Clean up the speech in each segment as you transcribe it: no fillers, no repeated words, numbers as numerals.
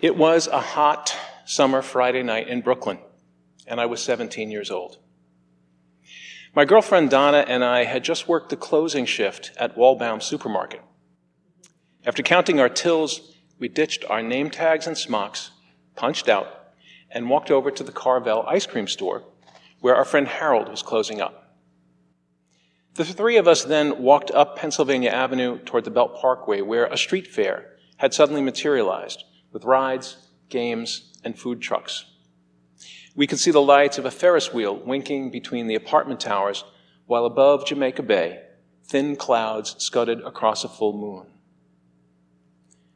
It was a hot summer Friday night in Brooklyn, and I was 17 years old. My girlfriend Donna and I had just worked the closing shift at Wallbaum Supermarket. After counting our tills, we ditched our name tags and smocks, punched out, and walked over to the Carvel ice cream store, where our friend Harold was closing up. The three of us then walked up Pennsylvania Avenue toward the Belt Parkway, where a street fair had suddenly materialized, with rides, games, and food trucks. We could see the lights of a Ferris wheel winking between the apartment towers, while above Jamaica Bay, thin clouds scudded across a full moon.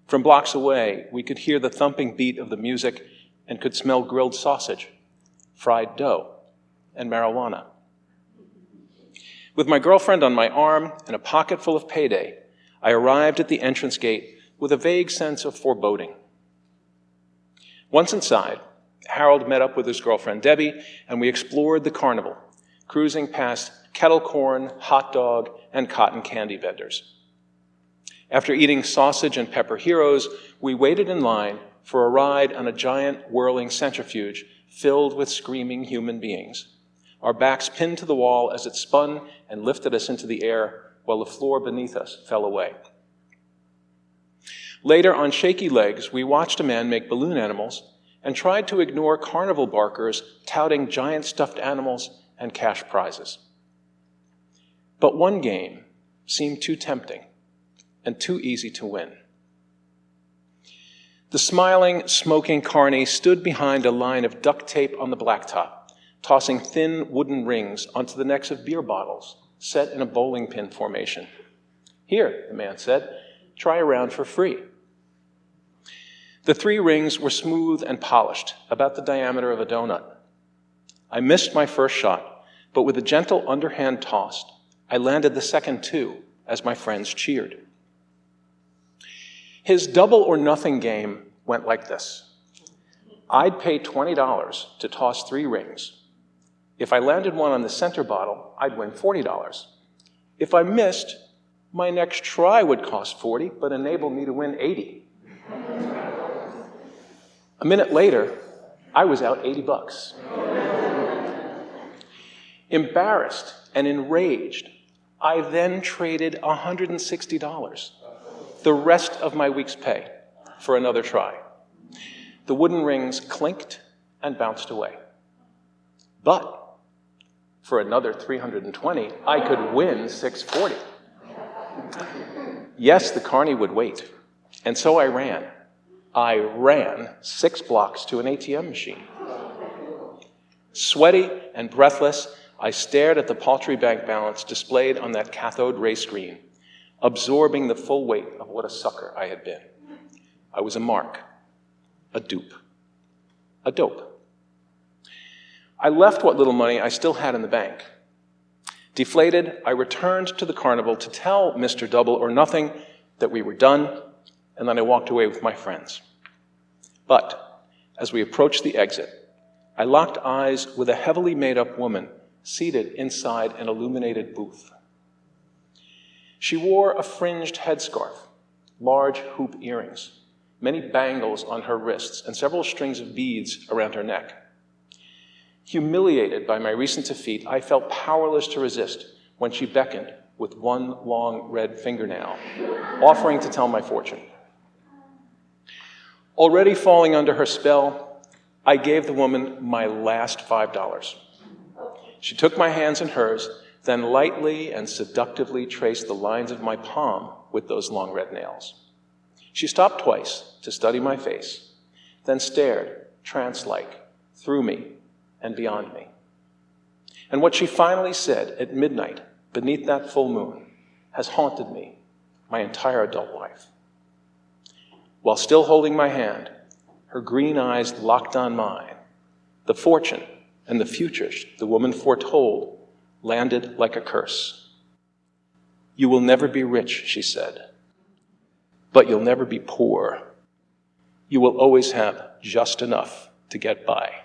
From blocks away, we could hear the thumping beat of the music and could smell grilled sausage, fried dough, and marijuana. With my girlfriend on my arm and a pocket full of payday, I arrived at the entrance gate with a vague sense of foreboding. Once inside, Harold met up with his girlfriend Debbie, and we explored the carnival, cruising past kettle corn, hot dog, and cotton candy vendors. After eating sausage and pepper heroes, we waited in line for a ride on a giant whirling centrifuge filled with screaming human beings, our backs pinned to the wall as it spun and lifted us into the air while the floor beneath us fell away. Later, on shaky legs, we watched a man make balloon animals and tried to ignore carnival barkers touting giant stuffed animals and cash prizes. But one game seemed too tempting and too easy to win. The smiling, smoking carny stood behind a line of duct tape on the blacktop, tossing thin wooden rings onto the necks of beer bottles set in a bowling pin formation. "Here," the man said, "try a round for free." The 3 rings were smooth and polished, about the diameter of a donut. I missed my first shot, but with a gentle underhand toss, I landed the second 2 as my friends cheered. His double or nothing game went like this. I'd pay $20 to toss 3 rings. If I landed one on the center bottle, I'd win $40. If I missed, my next try would cost $40, but enable me to win $80. A minute later, I was out $80. Embarrassed and enraged, I then traded $160, the rest of my week's pay, for another try. The wooden rings clinked and bounced away. But for another $320, I could win $640. Yes, the carny would wait, and so I ran. I ran 6 blocks to an ATM machine. Sweaty and breathless, I stared at the paltry bank balance displayed on that cathode ray screen, absorbing the full weight of what a sucker I had been. I was a mark, a dupe, a dope. I left what little money I still had in the bank. Deflated, I returned to the carnival to tell Mr. Double or Nothing that we were done, and then I walked away with my friends. But as we approached the exit, I locked eyes with a heavily made-up woman seated inside an illuminated booth. She wore a fringed headscarf, large hoop earrings, many bangles on her wrists, and several strings of beads around her neck. Humiliated by my recent defeat, I felt powerless to resist when she beckoned with one long red fingernail, offering to tell my fortune. Already falling under her spell, I gave the woman my last $5. She took my hands in hers, then lightly and seductively traced the lines of my palm with those long red nails. She stopped twice to study my face, then stared, trance-like, through me and beyond me. And what she finally said at midnight, beneath that full moon, has haunted me my entire adult life. While still holding my hand, her green eyes locked on mine, the fortune and the future the woman foretold landed like a curse. "You will never be rich," she said, "but you'll never be poor. You will always have just enough to get by."